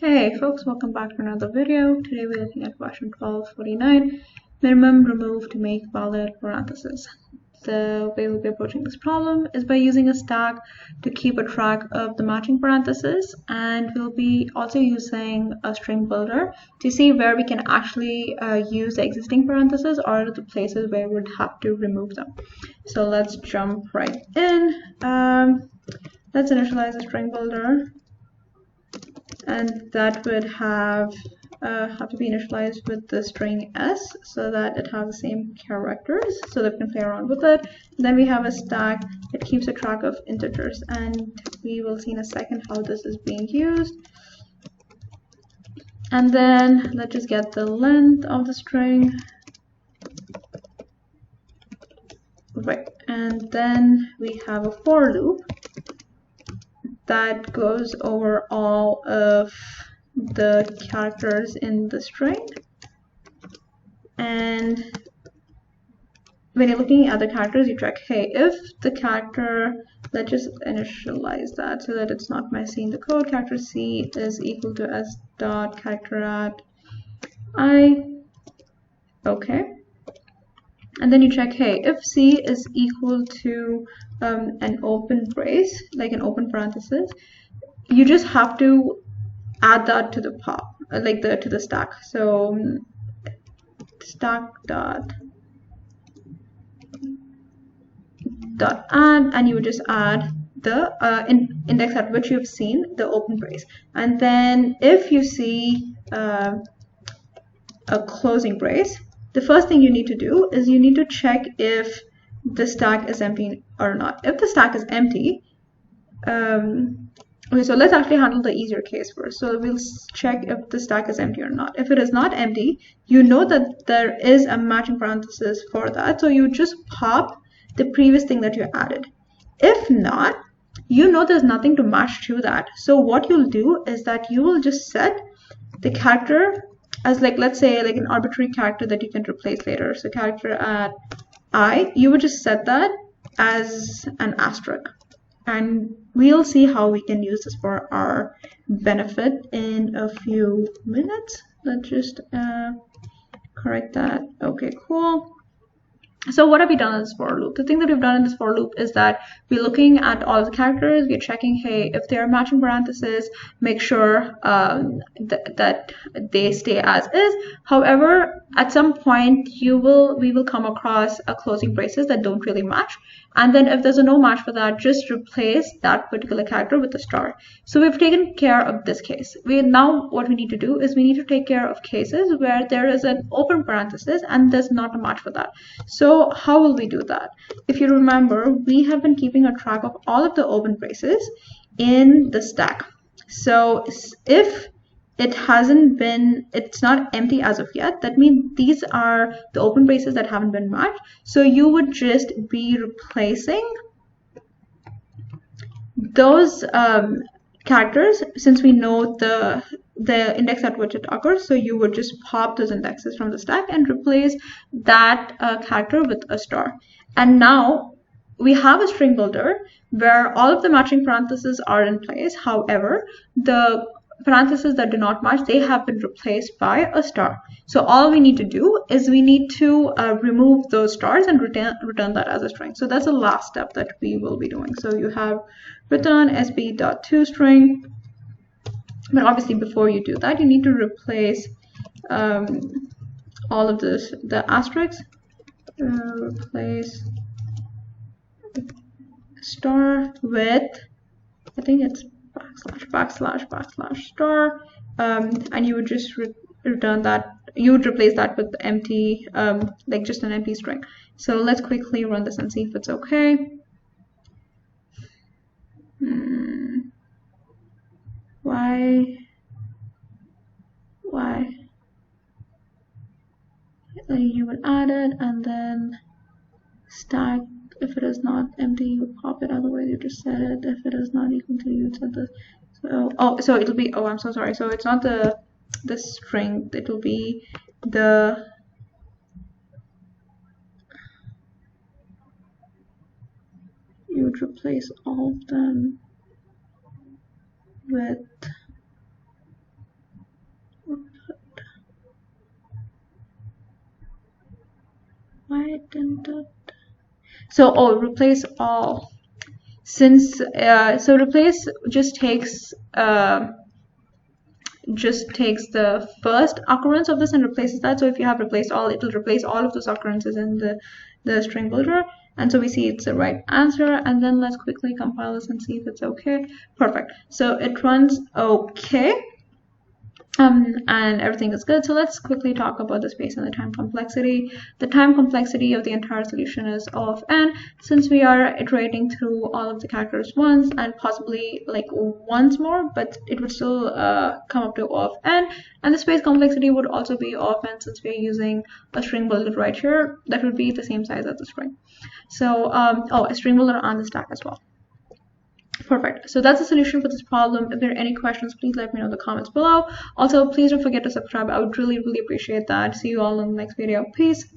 Hey folks, welcome back to another video. Today we're looking at question 1249, minimum remove to make valid parentheses. The way we'll be approaching this problem is by using a stack to keep a track of the matching parentheses, and we'll be also using a string builder to see where we can actually use the existing parentheses or the places where we would have to remove them. So let's jump right in. Let's initialize a string builder. And that would have to be initialized with the string s so that it has the same characters so that we can play around with it. And then we have a stack that keeps a track of integers, and we will see in a second how this is being used. And then let's just get the length of the string. Right, and then we have a for loop that goes over all of the characters in the string. And when you're looking at the characters, you check, hey, if the character, let's just initialize that so that it's not messy in the code, character C is equal to s dot character at I. Okay. And then you check, hey, if C is equal to an open brace, like an open parenthesis, you just have to add that to the pop, like to the stack. So stack dot add, and you would just add the index at which you've seen the open brace. And then if you see a closing brace, the first thing you need to do is you need to check if the stack is empty or not. If the stack is empty, okay, so let's actually handle the easier case first. So we'll check if the stack is empty or not. If it is not empty, you know that there is a matching parenthesis for that. So you just pop the previous thing that you added. If not, you know there's nothing to match to that. So what you'll do is that you will just set the character as, like, let's say like an arbitrary character that you can replace later. So character at I, you would just set that as an asterisk. And we'll see how we can use this for our benefit in a few minutes. Let's just correct that. Okay, cool. So what have we done in this for loop? The thing that we've done in this for loop is that we're looking at all of the characters, we're checking, hey, if they are matching parentheses, make sure that they stay as is. However, at some point we will come across closing braces that don't really match. And then if there's a no match for that, just replace that particular character with a star. So we've taken care of this case. Now what we need to do is we need to take care of cases where there is an open parenthesis and there's not a match for that. So how will we do that? If you remember, we have been keeping a track of all of the open braces in the stack. So if it's not empty as of yet, that means these are the open braces that haven't been matched. So you would just be replacing those characters, since we know the index at which it occurs. So you would just pop those indexes from the stack and replace that character with a star. And now we have a string builder where all of the matching parentheses are in place. However, the parentheses that do not match, they have been replaced by a star. So all we need to do is we need to remove those stars and return that as a string. So that's the last step that we will be doing. So you have return sb.toString, but obviously before you do that, you need to replace all of the asterisks. Replace star with, I think it's // star, and you would just return that. You would replace that with empty, like just an empty string. So let's quickly run this and see if it's okay. Why? You would add it and then stack. If it is not empty, you would pop it. Otherwise, you just set it. If it is not equal to, you would set this. So so it'll be, oh, I'm so sorry. So it's not the string. It will be the you would replace all of them with right. So replace all. Since so replace just takes the first occurrence of this and replaces that. So if you have replaced all, it will replace all of those occurrences in the string builder. And so we see it's the right answer. And then let's quickly compile this and see if it's okay. Perfect. So it runs okay. And everything is good. So let's quickly talk about the space and the time complexity. The time complexity of the entire solution is O of n, since we are iterating through all of the characters once and possibly like once more, but it would still come up to O of n. And the space complexity would also be O of n, since we are using a string builder right here that would be the same size as the string. So a string builder on the stack as well. Perfect. So that's the solution for this problem. If there are any questions, please let me know in the comments below. Also, please don't forget to subscribe. I would really, really appreciate that. See you all in the next video. Peace.